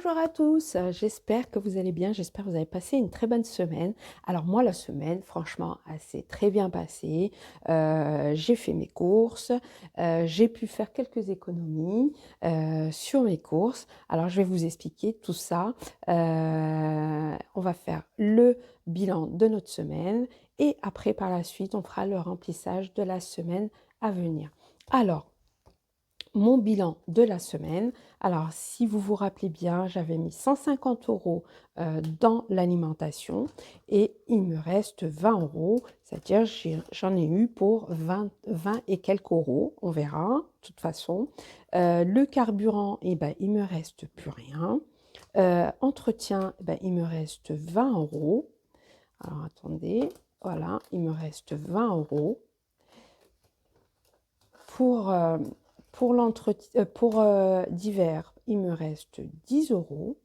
Bonjour à tous, j'espère que vous allez bien, j'espère que vous avez passé une très bonne semaine. Alors moi, la semaine, franchement, elle s'est très bien passée. J'ai fait mes courses, j'ai pu faire quelques économies sur mes courses. Alors je vais vous expliquer tout ça. On va faire le bilan de notre semaine et après, par la suite, on fera le remplissage de la semaine à venir. Alors, mon bilan de la semaine. Alors, si vous vous rappelez bien, j'avais mis 150 euros dans l'alimentation et il me reste 20 euros, c'est-à-dire j'en ai eu pour 20 et quelques euros, on verra, de toute façon. Le carburant, eh ben, il me reste plus rien. Entretien, eh ben, il me reste 20 euros. Alors, attendez, voilà, il me reste 20 euros. Pour, pour d'hiver, il me reste 10 euros.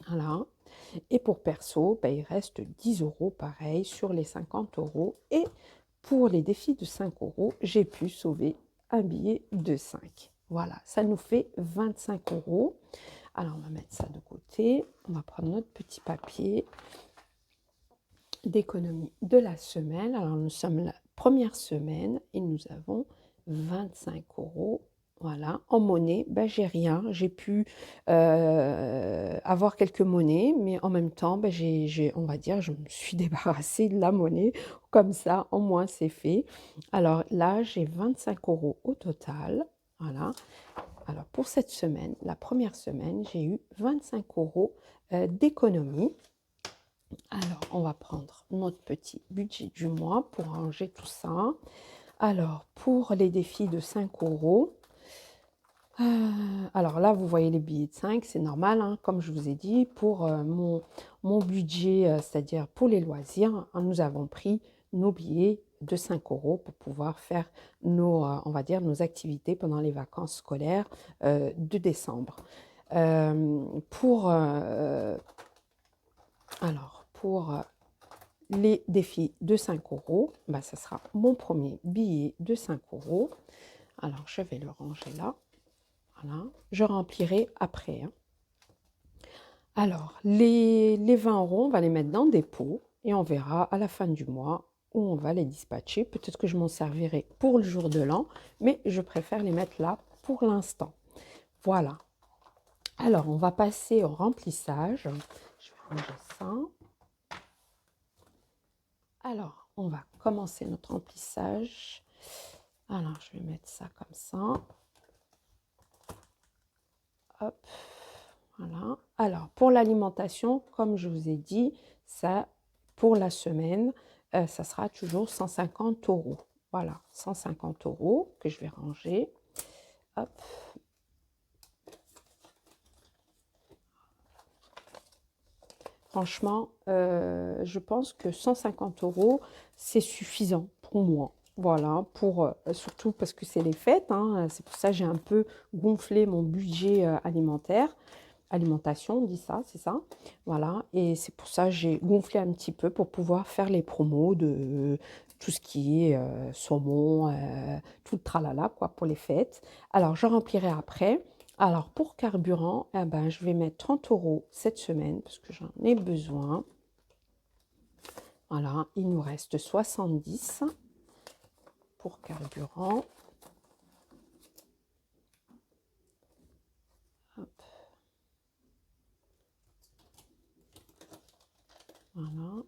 Voilà. Et pour perso, ben, il reste 10 euros pareil sur les 50 euros. Et pour les défis de 5 euros, j'ai pu sauver un billet de 5. Voilà, ça nous fait 25 euros. Alors, on va mettre ça de côté. On va prendre notre petit papier d'économie de la semaine. Alors, nous sommes la première semaine et nous avons 25 euros. Voilà, en monnaie, ben, j'ai rien. J'ai pu avoir quelques monnaies, mais en même temps, ben, on va dire, je me suis débarrassée de la monnaie. Comme ça, au moins, c'est fait. Alors là, j'ai 25 euros au total. Voilà. Alors pour cette semaine, la première semaine, j'ai eu 25 euros d'économie. Alors, on va prendre notre petit budget du mois pour ranger tout ça. Alors, pour les défis de 5 euros, alors là, vous voyez les billets de 5, c'est normal, hein, comme je vous ai dit. Pour mon budget, c'est-à-dire pour les loisirs, hein, nous avons pris nos billets de 5 euros pour pouvoir faire on va dire, nos activités pendant les vacances scolaires de décembre. Pour les défis de 5 euros, bah, ça sera mon premier billet de 5 euros. Alors, je vais le ranger là. Voilà. Je remplirai après. Hein. Alors, les 20 euros, on va les mettre dans des pots et on verra à la fin du mois où on va les dispatcher. Peut-être que je m'en servirai pour le jour de l'an, mais je préfère les mettre là pour l'instant. Voilà. Alors, on va passer au remplissage. Je vais ranger ça. Alors, on va commencer notre remplissage. Alors, je vais mettre ça comme ça. Hop, voilà. Alors, pour l'alimentation, comme je vous ai dit, ça, pour la semaine, ça sera toujours 150 euros. Voilà, 150 euros que je vais ranger. Hop. Franchement, je pense que 150 euros, c'est suffisant pour moi. Voilà, surtout parce que c'est les fêtes. Hein, c'est pour ça que j'ai un peu gonflé mon budget alimentaire. Alimentation, on dit ça, c'est ça. Voilà, et c'est pour ça que j'ai gonflé un petit peu pour pouvoir faire les promos de tout ce qui est saumon, tout le tralala, quoi, pour les fêtes. Alors, je remplirai après. Alors, pour carburant, eh ben, je vais mettre 30 euros cette semaine parce que j'en ai besoin. Voilà, il nous reste 70 pour carburant. Hop. Voilà.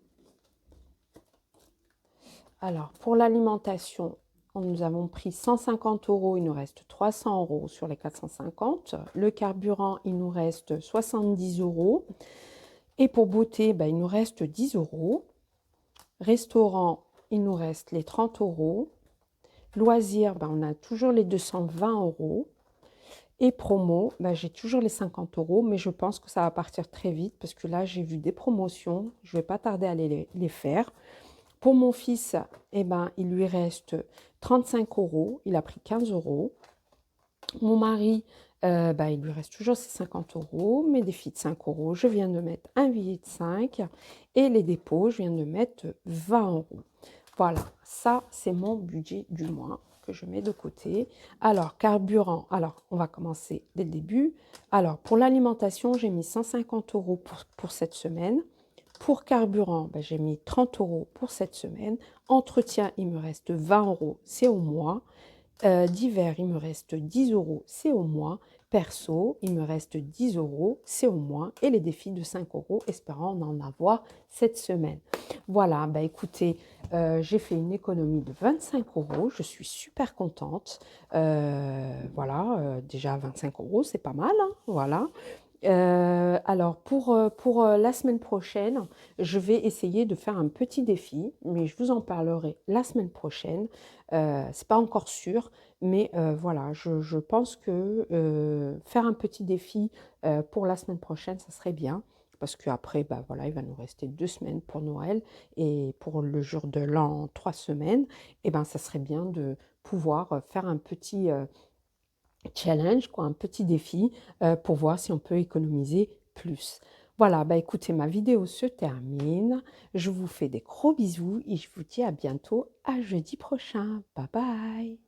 Alors, pour l'alimentation, nous avons pris 150 euros, il nous reste 300 euros sur les 450. Le carburant, il nous reste 70 euros. Et pour beauté, ben, il nous reste 10 euros. Restaurant, il nous reste les 30 euros. Loisirs, ben, on a toujours les 220 euros. Et promo, ben, j'ai toujours les 50 euros, mais je pense que ça va partir très vite parce que là, j'ai vu des promotions. Je ne vais pas tarder à les faire. Pour mon fils, eh ben, il lui reste 35 euros. Il a pris 15 euros. Mon mari, ben, il lui reste toujours ses 50 euros. Mes défis de 5 euros, je viens de mettre un billet de 5. Et les dépôts, je viens de mettre 20 euros. Voilà, ça, c'est mon budget du mois. que je mets de côté. Alors, carburant, alors on va commencer dès le début. Alors, pour l'alimentation, j'ai mis 150 € pour cette semaine. Pour carburant, ben, j'ai mis 30 € pour cette semaine. Entretien, il me reste 20 €, c'est au mois. D'hiver, il me reste 10 €, c'est au mois. Perso, il me reste 10 €, c'est au mois. Et les défis de 5 €, espérant en avoir cette semaine. Voilà, bah écoutez, j'ai fait une économie de 25 €. Je suis super contente. Voilà, déjà 25 €, c'est pas mal, hein, voilà. Alors pour la semaine prochaine, je vais essayer de faire un petit défi, mais je vous en parlerai la semaine prochaine. C'est pas encore sûr, mais voilà, je pense que, faire un petit défi, pour la semaine prochaine, ça serait bien. Parce qu'après, bah, voilà, il va nous rester 2 semaines pour Noël et pour le jour de l'an, 3 semaines. Et ben, ça serait bien de pouvoir, faire un petit, challenge, quoi, un petit défi pour voir si on peut économiser plus. Voilà, bah écoutez, ma vidéo se termine. Je vous fais des gros bisous et je vous dis à bientôt, à jeudi prochain. Bye bye.